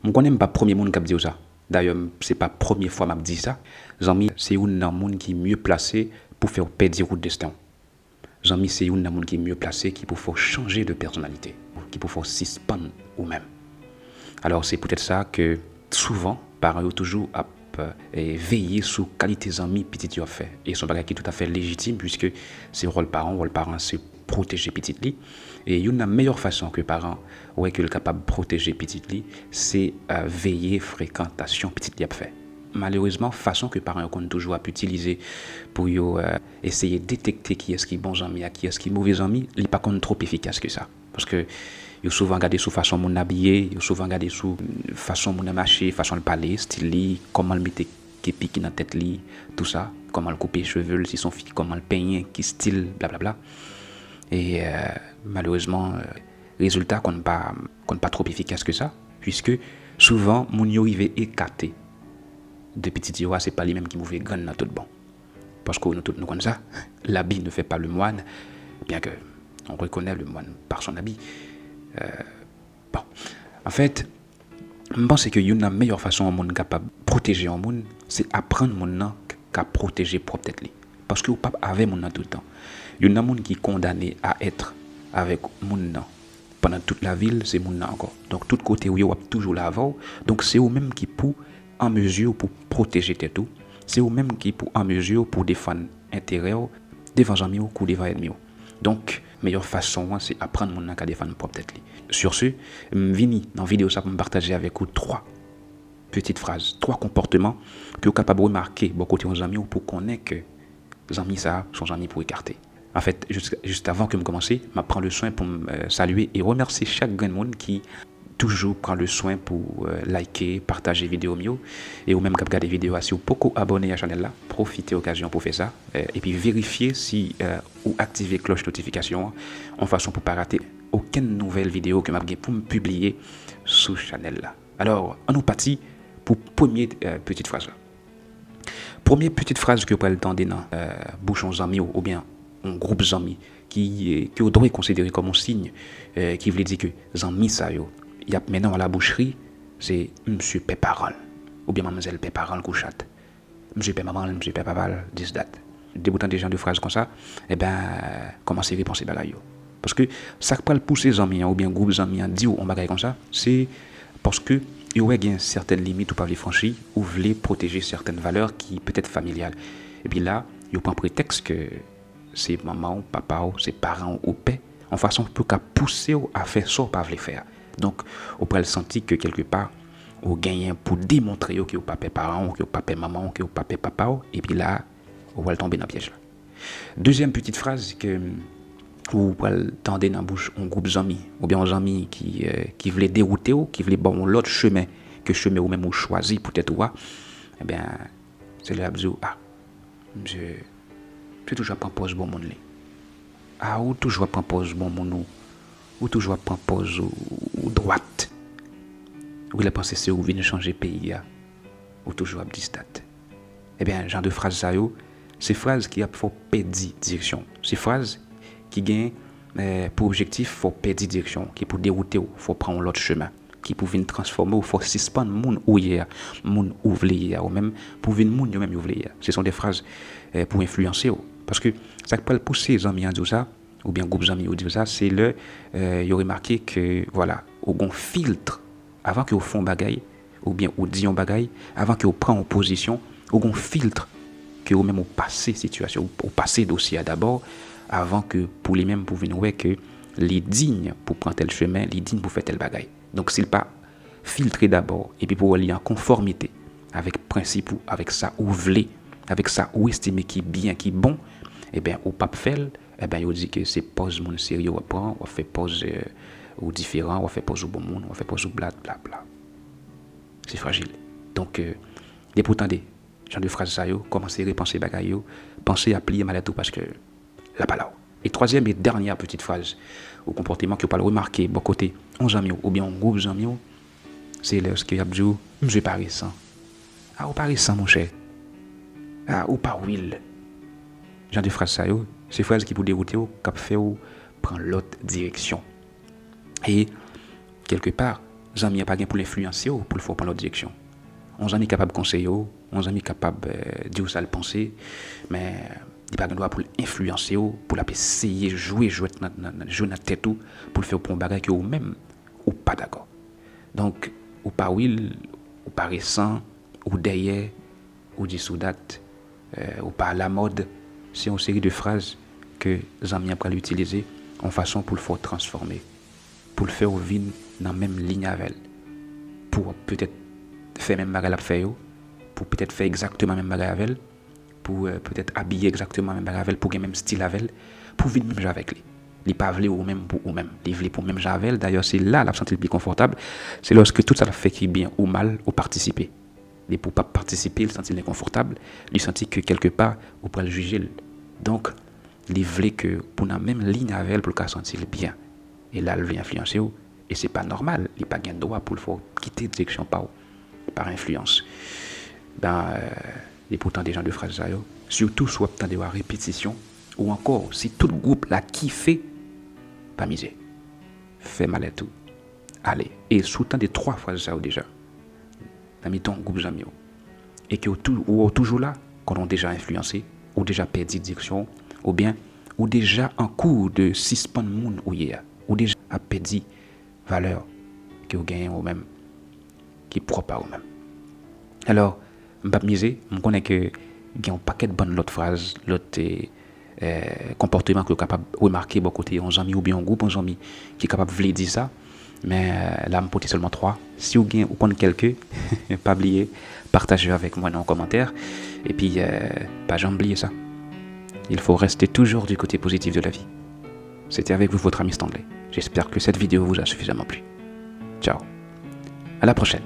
Je ne connais pas le premier monde qui a dit ça. D'ailleurs, ce n'est pas la première fois que je dis ça. Zami, c'est un monde qui est mieux placé pour faire perdre le destin. Zami, c'est un monde qui est mieux placé qui peut faire changer de personnalité, qui peut faire suspendre ou même. Alors, c'est peut-être ça que souvent, parents ont toujours à veiller sur la qualité des amis petit ont fait. Et c'est un bagage qui est tout à fait légitime puisque c'est le rôle parent, c'est protéger petit lit. Et une meilleure façon que parents ouais que le capable de protéger petit lit, c'est veiller fréquentation petit lit a fait. Malheureusement, façon que parents ont toujours à utiliser pour essayer de détecter qui est-ce qui est bon ami, qui est-ce qui est mauvais ami, il n'est pas trop efficace que ça. Parce que ils souvent regardé sous façon mon habillé, ils souvent regardé sous façon mon marcher, façon de parler, style comment le mettre qui pique dans tête li, tout ça, comment le couper les cheveux, si son fille comment le peigner, qui style blablabla. Et malheureusement résultat qu'on pas trop efficace que ça puisque souvent mon yo il est écarté de petit yo c'est pas lui même qui mauvais gagne dans tout bon. Parce que nous tous nous connaissons ça, l'habit ne fait pas le moine, bien que on reconnaît le moine par son habit. Bon, en fait, je pense que une meilleure façon au monde capable de protéger un monde, c'est apprendre mon nom qu'à protéger propre tête li. Parce que au pape avec mon nom tout le temps. Il y a un monde qui est condamné à être avec mon nom pendant toute la ville, c'est mon nom encore. Donc tout côté où il y a toujours l'avant, donc c'est eux même qui pour en mesure pour protéger tes tout. C'est eux même qui pour en mesure pour défendre intérêt devant amis ou devant ennemis. Donc meilleure façon c'est apprendre mon nom qu'à défendre propre tête li. Sur ce, vini dans vidéo ça pour me partager avec vous 3 petites phrases, 3 comportements que vous capable de remarquer bon côté aux amis ou pour connaître que les amis ça sont amis pour écarter. En fait, juste avant que je commence, je prends le soin pour me saluer et remercier chaque grand monde qui toujours prend le soin pour liker, partager vidéo mieux et ou même quand regarder vidéo si vous pouvez abonner à la chaîne là, profitez occasion pour faire ça et puis vérifier si ou activer cloche notification en façon pour pas rater aucune nouvelle vidéo que m'a pour me publier sur la chaîne là. Alors, on nous parti pour première petite phrase là. Première petite phrase que vous pouvez entendre dans bouchons amis ou bien un groupe d'amis qui vous doit considérer comme un signe qui veut dire que les amis ça yo il y a maintenant à la boucherie c'est monsieur Péparal ou bien mademoiselle Péparal couchat monsieur Péparal monsieur Péparal this that débutant des gens de phrases comme ça et ben commencez à penser bagaille parce que ça peut le pousser les amis ou bien groupe d'amis à dire on bagaille comme ça c'est parce que il y a certaines limites ou pas les franchir ou voulez protéger certaines valeurs qui peut être familiales et puis là il prend prétexte que c'est maman, papa, c'est parents ou père, en façon pour qu'à pousser à faire ça, pas le faire. Donc, on peut le sentir que quelque part, on gagne pour démontrer que vous papa parent, que vous papa maman, que vous papa papa, et puis là, on va tomber dans le piège là. Deuxième petite phrase que vous pouvez tendre dans la bouche un groupe d'amis, ou bien un ami qui voulait dérouter ou qui voulait bon l'autre chemin que chemin ou même ou choisi peut-être ou eh bien, c'est le absou tu toujours prends pause bon monde ou toujours prends pause bon monde ou toujours prends pause ou droite ou la pensée c'est ou venir changer pays ou toujours distate. Eh bien genre de phrases ça yo ces phrases qui a faut perdre direction, ces phrases qui gagnent pour objectif faut perdre direction, qui pour dérouter ou faut prendre l'autre chemin, qui pour venir transformer ou faut suspendre monde ou hier monde ouvrier ou même pour venir monde même ouvrier. Ce sont des phrases pour influencer parce que ça peut le pousser les amis à dire ça ou bien groupe d'amis à dire ça c'est le il aurait remarqué que voilà au gon filtre avant que au fond bagaille ou bien au dit on bagaille avant que au prend en position au gon filtre que au même au passé situation au passé dossier d'abord avant que pour les mêmes pour venir ouais que les dignes pour prendre tel chemin les dignes pour faire tel bagaille. Donc s'il pas filtrer d'abord et puis pour aller en conformité avec principe ou avec ça ou vle avec ça ou estimer qui bien qui bon et bien au pape fait et bien il dit que c'est pause mon sérieux on prend on fait pause ou différent on fait pause au bon monde on fait pause au bla bla bla c'est fragile donc des pourtant des genre de phrases ça yo commencer à repenser bagaille yo penser à plier mal tout parce que la pas là. Et troisième et dernière petite phrase au comportement que vous pouvez remarquer bon côté 11 amis ou bien un groupe d'amis c'est lorsque y a dit monsieur pas récent ou pas récent mon cher ou pas will genre de phrases ça yo ces phrases qui pour dérouter ou cap fait ou prendre l'autre direction et quelque part Zami pas pour l'influencer ou pour le faire prendre l'autre direction. On zami capable de conseiller, on zami capable de dire ça le penser, mais il pas droit pour l'influencer pour essayer jouer dans tête pour le faire pour un bagage que ou même ou pas d'accord. Donc ou pas will ou pas récent ou derrière ou dit sous date ou pas à la mode, c'est une série de phrases que Zami a l'utiliser en façon pour le faire transformer, pour le faire vivre dans la même ligne avec elle, pour peut-être faire même bagage à faire, pour peut-être faire exactement même bagage avec elle, pour peut-être habiller exactement même bagage avec elle, pour gagner même style avec elle, pour vivre même avec lui. Il pas veut ou même pour ou même, il veut pour même avec elle. D'ailleurs, c'est là la sentir plus confortable, c'est lorsque tout ça fait qui bien ou mal ou participer. Et pour pas participer, il sentit inconfortable, il sentit que quelque part ou pour le juger. Donc, il voulait que pour la même ligne avec elle pour le sentir bien. Et là, elle vient influencer et c'est pas normal, il pas gain droit pour le faire quitter direction par influence. Et pourtant des gens de phrases surtout soit dans des répétitions ou encore si tout le groupe l'a kiffé, pas misé. Fait mal et tout. Allez, et sous temps des 3 phrases ça déjà. Dans ton groupe d'amis et que ou toujours là qu'on ont déjà influencé ou déjà perdu direction ou bien ou déjà en cours de suspendre monde ou déjà a perdu valeur que vous gagnez ou même qui propre à vous-même. Alors, je vais miser, je connais que il y a un paquet de bonnes autres phrases, l'autre comportement que vous capable de remarquer bon côté un ami ou bien un groupe un ami qui est capable de dire ça. Mais là, je peux seulement 3. Si vous connaissez quelqu'un, pas oublier, partagez avec moi dans les commentaires. Et puis, pas jamais oublier ça. Il faut rester toujours du côté positif de la vie. C'était avec vous votre ami Stanley. J'espère que cette vidéo vous a suffisamment plu. Ciao. À la prochaine.